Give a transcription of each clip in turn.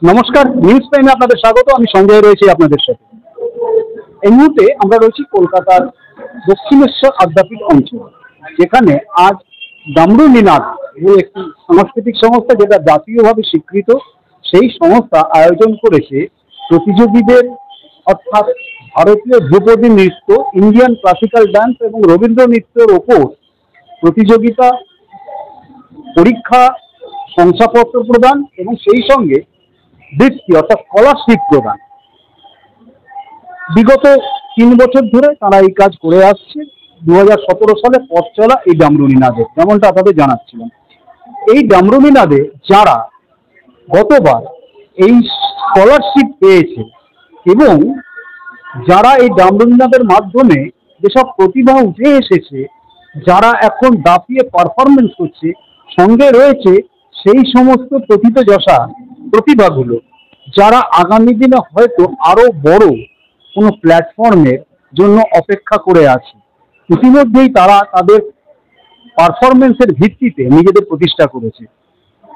নমস্কার, নিউজ টাইমে আপনাদের স্বাগত। আমি সঞ্জয় রয়েছি আপনাদের সাথে। এই মুহূর্তে আমরা রয়েছি কলকাতার দক্ষিণেশ্বর আদ্যাপীঠ অঞ্চল, যেখানে আজ ডামরু নিনাদ একটি সাংস্কৃতিক সংস্থা, যেটা জাতীয়ভাবে স্বীকৃত, সেই সংস্থা আয়োজন করেছে প্রতিযোগীদের, অর্থাৎ ভারতীয় ধ্রুপদী নৃত্য, ইন্ডিয়ান ক্লাসিক্যাল ডান্স এবং রবীন্দ্র নৃত্যের ওপর প্রতিযোগিতা, পরীক্ষা, শংসাপত্র প্রদান এবং সেই সঙ্গে বৃত্তি অর্থাৎ স্কলারশিপ প্রদান। বিগত 3 বছর ধরে তারা এই কাজ করে আসছে। 2017 সালে পথ চলা এই ডামরু নিনাদে, যেমনটা আপনাদের জানাচ্ছিলাম। এই ডামরু নিনাদে যারা গতবার এই স্কলারশিপ পেয়েছে এবং যারা এই ডামরু নিনাদের মাধ্যমে যেসব প্রতিভা উঠে এসেছে, যারা এখন দাপিয়ে পারফরমেন্স করছে, সঙ্গে রয়েছে সেই সমস্ত প্রথিতযশা প্রতিভাগুলো, যারা আগামী দিনে হয়তো আরো বড় কোনো প্ল্যাটফর্মের জন্য অপেক্ষা করে আছে। ইতিমধ্যেই তারা তাদের পারফরমেন্সের ভিত্তিতে নিজেদের প্রতিষ্ঠা করেছে।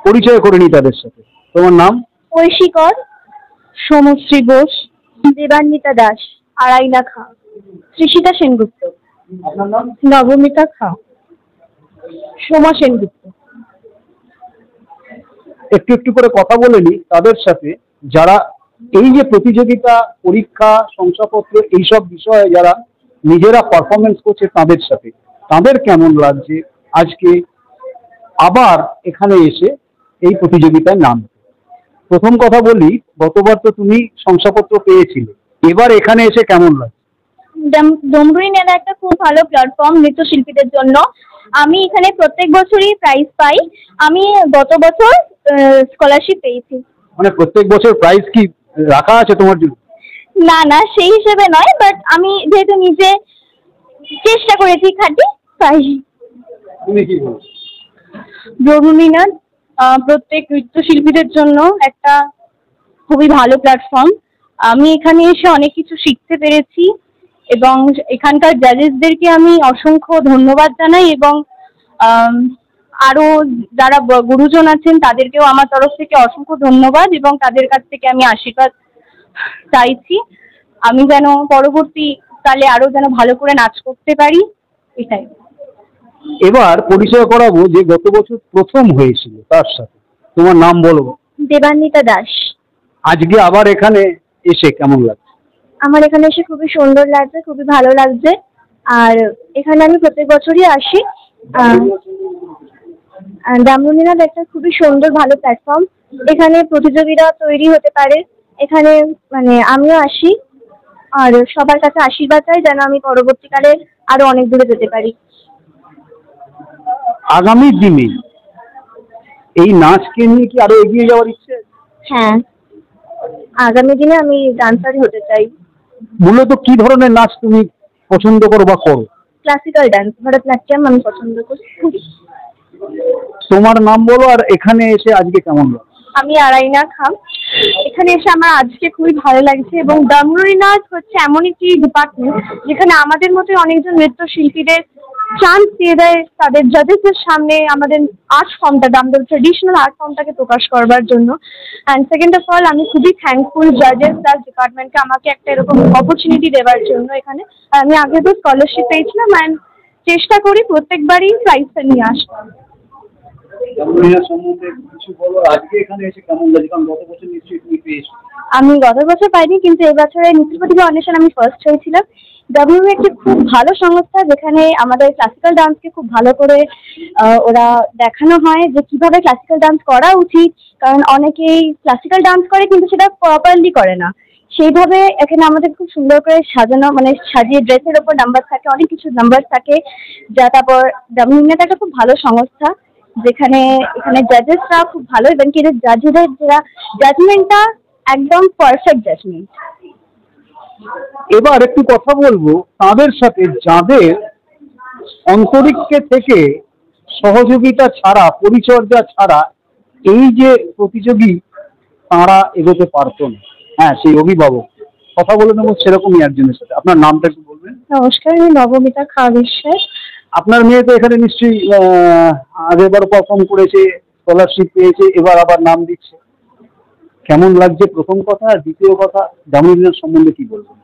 পরিচয় করে নি তাদের সাথে। তোমার নাম? ঐশিকর, সোমশ্রী ঘোষ, দেবান্বিতা দাস, আরাইনা খাঁ, তৃষিতা সেনগুপ্ত। আপনার নাম? নবমিতা খাঁ, সোমা সেনগুপ্ত। একটু একটু করে কথা বলে নি তাদের সাথে, যারা এই যে প্রতিযোগিতা, পরীক্ষা, শংসাপত্র, এইসব বিষয়ে যারা নিজেরা পারফরমেন্স করছে, তাদের সাথে তাদের কেমন লাগছে আজকে আবার এখানে এসে এই প্রতিযোগিতায় নাম। প্রথম কথা বলি, গতবার তো তুমি শংসাপত্র পেয়েছিলে, এবার এখানে এসে কেমন লাগছে? ডামরু নিনাদ একটা খুব ভালো প্ল্যাটফর্ম নৃত্যশিল্পীদের জন্য। আমি এখানে প্রত্যেক বছরই প্রাইজ পাই। আমি গত বছর স্কলারশিপ পেয়েছি। মানে প্রত্যেক বছর প্রাইজ কি রাখা আছে তোমার জন্য? না না, সেই হিসেবে নয়, বাট আমি যেহেতু নিজে চেষ্টা করেছি, খাটি, তাই। তুমি কি বলো? ডামরু নিনাদ প্রত্যেক নৃত্যশিল্পীদের জন্য একটা খুবই ভালো প্ল্যাটফর্ম। আমি এখানে এসে অনেক কিছু শিখতে পেরেছি এবং এখানকার জাজেসদেরকে আমি অসংখ্য ধন্যবাদ জানাই এবং আরো যারা গুরুজন আছেন তাদেরকেও আমার তরফ থেকে অসংখ্য ধন্যবাদ এবং তাদের কাছ থেকে আমি আশীর্বাদ চাইছি আমি যেন পরবর্তীকালে আরো যেন ভালো করে নাচ করতে পারি, এটাই। এবার পরিচয় করাবো যে গত বছর প্রথম হয়েছিল তার সাথে। তোমার নাম বলো? দেবান্বিতা দাস। আজকে আবার এখানে এসে কেমন লাগছে? আমার এখানে এসে খুবই সুন্দর লাগছে, খুবই ভালো লাগছে। আর এখানে আমি প্রত্যেক বছরই আসি। ডামরু নিনাদ একটা খুবই সুন্দর ভালো প্ল্যাটফর্ম। এখানে প্রতিযোগীরা তৈরি হতে পারে। এখানে মানে আমিও আসি আর সবার কাছে আশীর্বাদ চাই যেন আমি পরবর্তীকালে আরো অনেক দূরে যেতে পারি। আগামী দিনে এই নাচকে নিয়ে কি আরো এগিয়ে যাওয়ার ইচ্ছে? হ্যাঁ, আগামী দিনে আমি ডান্সারই হতে চাই। মূলত কি ধরনের নাচ তুমি পছন্দ করো বা করো? ক্লাসিক্যাল ডান্স, ভরতনাট্যম আমি পছন্দ করি। তোমার নাম বলো আর এখানে এসে আজকে কেমন লাগছে? আমি আরাইনা খাঁ। এখানে এসে আমার আজকে খুবই ভালো লাগছে এবং ডামরু নিনাদ হচ্ছে এমন একটি ডিপার্টমেন্ট যেখানে আমাদের মতো অনেকজন নৃত্যশিল্পীদের চান্স দিয়ে দেয় তাদের জাজেসদের সামনে আমাদের আর্ট ফর্মটা, আমাদের ট্রেডিশনাল আর্ট ফর্মটাকে প্রকাশ করবার জন্য। অ্যান্ড সেকেন্ড অফ অল, আমি খুবই থ্যাঙ্কফুল জাজেস প্লাস ডিপার্টমেন্টকে আমাকে একটা এরকম অপরচুনিটি দেওয়ার জন্য এখানে। আর আমি আগে তো স্কলারশিপ পেয়েছিলাম অ্যান্ড চেষ্টা করি প্রত্যেকবারই প্রাইজটা নিয়ে আসতাম। আমি গত বছর পাইনি, কিন্তু এবছরের নৃত্য প্রতিভা অন্বেষণ আমি ফার্স্ট হয়েছিলাম। ডাব্লিউ একটি খুব ভালো সংস্থা যেখানে আমাদের ক্লাসিক্যাল ডান্সকে খুব ভালো করে ওরা দেখানো হয় যে কিভাবে ক্লাসিক্যাল ডান্স করা উচিত, কারণ অনেকেই ক্লাসিক্যাল ডান্স করে কিন্তু সেটা প্রপারলি করে না। সেইভাবে এখানে আমাদের খুব সুন্দর করে সাজানো, মানে সাজিয়ে ড্রেসের ওপর নাম্বার থাকে, অনেক কিছু নাম্বার থাকে যা। তারপর ডাব্লিউ একটা খুব ভালো সংস্থা যেখানে এখানে জাজেসরা খুব ভালো এবং কি জাজেদের যারা জাজমেন্টটা একদম পারফেক্ট জাজমেন্ট। এবার একটু কথা বলবো তাদের সাথে যাদের অন্তরিক্ষে থেকে সহযোগিতা ছাড়া, পরিচর্যা ছাড়া এই যে প্রতিযোগী তারা এগোতে পারতো না। হ্যাঁ, সেই অভিভাবক কথা বলে নেবো সেরকমই একজনের সাথে। আপনার নামটা একটু বলবেন? নমস্কার, আমি নবমিতা খাঁ বিশ্বাস। আপনার মেয়ে তো এখানে নিশ্চয়ই আগেরবার পারফর্ম করেছে, স্কলারশিপ পেয়েছে, এবার আবার নাম দিচ্ছে। কেমন লাগছে প্রথম কথা, আর দ্বিতীয় কথা ডামরুলিনাথ সম্বন্ধে কি বলবেন?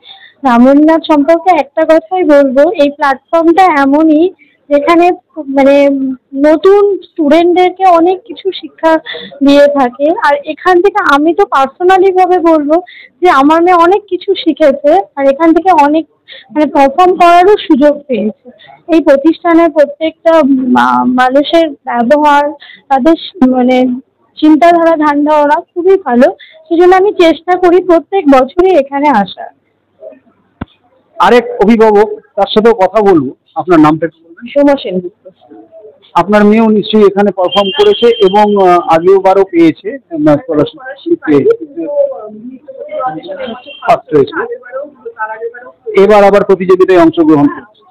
রামনাথ সম্পর্কে একটা কথাই বলবো, এই প্ল্যাটফর্মটা এমনই যেখানে মানে নতুন স্টুডেন্টদেরকে অনেক কিছু শিক্ষা দিয়ে থাকে। আর এখান থেকে আমি তো পার্সোনালি ভাবে বলবো যে আমার মেয়ে অনেক কিছু শিখেছে, আর এখান থেকে অনেক মানে পারফর্ম করারও সুযোগ পেয়েছে। এই প্রতিষ্ঠানের প্রত্যেকটা মানুষের ব্যবহার, তাদের মানে চিন্তাধারা ধ্যান ধারণা খুবই ভালো। সেজন্য আমি চেষ্টা করি প্রত্যেক বছরই এখানে আসার। আরেক অভিভাবক, তার সাথেও কথা বলবো। আপনার নামটা একটু বলবেন? সোমা সেনগুপ্ত। আপনার মেয়েও নিশ্চয়ই এখানে পারফর্ম করেছে এবং আগেও বারও পেয়েছে স্কলারশিপ, ফার্স্ট হয়েছে, এবার আবার প্রতিযোগিতায় অংশগ্রহণ করছে।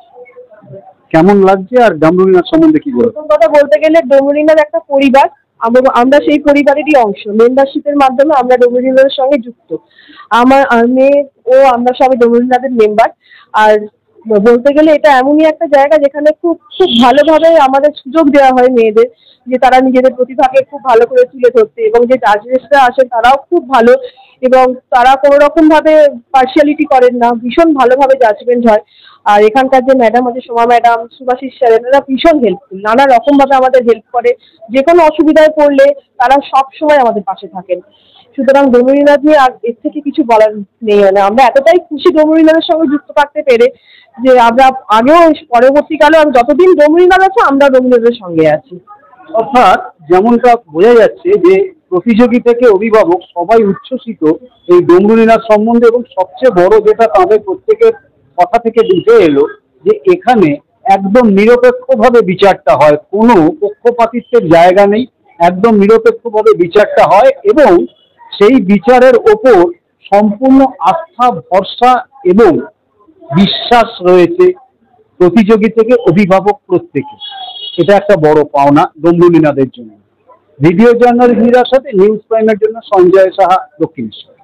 কেমন লাগছে, আর ডামরুলিনাথ সম্বন্ধে কি বলবেন? প্রথম কথা বলতে গেলে ডোমরিনাথ একটা পরিবার, আমরা সেই পরিবারেরই অংশ। মেম্বারশিপের মাধ্যমে আমরা ডোমরিনাথের সঙ্গে যুক্ত। আমার মেয়ে ও আমরা সবাই ডোমরিনাথের মেম্বার। আর বলতে গেলে এটা এমনই একটা জায়গা যেখানে খুব খুব ভালোভাবে আমাদের সুযোগ দেওয়া হয় মেয়েদের, যে তারা নিজেদের প্রতিভাকে খুব ভালো করে তুলে ধরতে, এবং যে জাজেসরা আসেন তারাও খুব ভালো, এবং তারা কোনো রকম ভাবে পার্সিয়ালিটি করেন না, ভীষণ ভালোভাবে জাজমেন্ট হয়। আর এখানকার যে ম্যাডাম আছে, সোমা ম্যাডাম, সুভাষিস স্যার, এনারা ভীষণ হেল্পফুল, নানা রকম ভাবে আমাদের হেল্প করে। যে কোনো অসুবিধায় পড়লে তারা সব সময় আমাদের পাশে থাকেন। সুতরাং ডোমরিনাথ নিয়ে আর এর থেকে কিছু বলার নেই। মানে আমরা এতটাই খুশি ডোমরিনাথের সঙ্গে যুক্ত থাকতে পেরে, যে আমরা আগেও পরবর্তীকালেও যতদিন ডোমরিনাথ আছে আমরা ডোমরিনাথের সঙ্গে আছি। অর্থাৎ যেমনটা বোঝা যাচ্ছে যে প্রতিযোগী থেকে অভিভাবক সবাই উচ্ছ্বসিত এই ডমরুলিনাথ সম্বন্ধে, এবং সবচেয়ে বড় যেটা তাদের প্রত্যেকের কথা থেকে উঠে এলো যে এখানে একদম নিরপেক্ষভাবে বিচারটা হয়, কোনো পক্ষপাতিত্বের জায়গা নেই, একদম নিরপেক্ষভাবে বিচারটা হয়, এবং সেই বিচারের ওপর সম্পূর্ণ আস্থা, ভরসা এবং বিশ্বাস রয়েছে প্রতিযোগী থেকে অভিভাবক প্রত্যেকে। এটা একটা বড় পাওনা ডমরুলিনাথের জন্য। ভিডিও জার্নালিস্ট মীরার সাথে নিউজ প্রাইমের জন্য সঞ্জয় সাহা, দক্ষিণেশ্বর।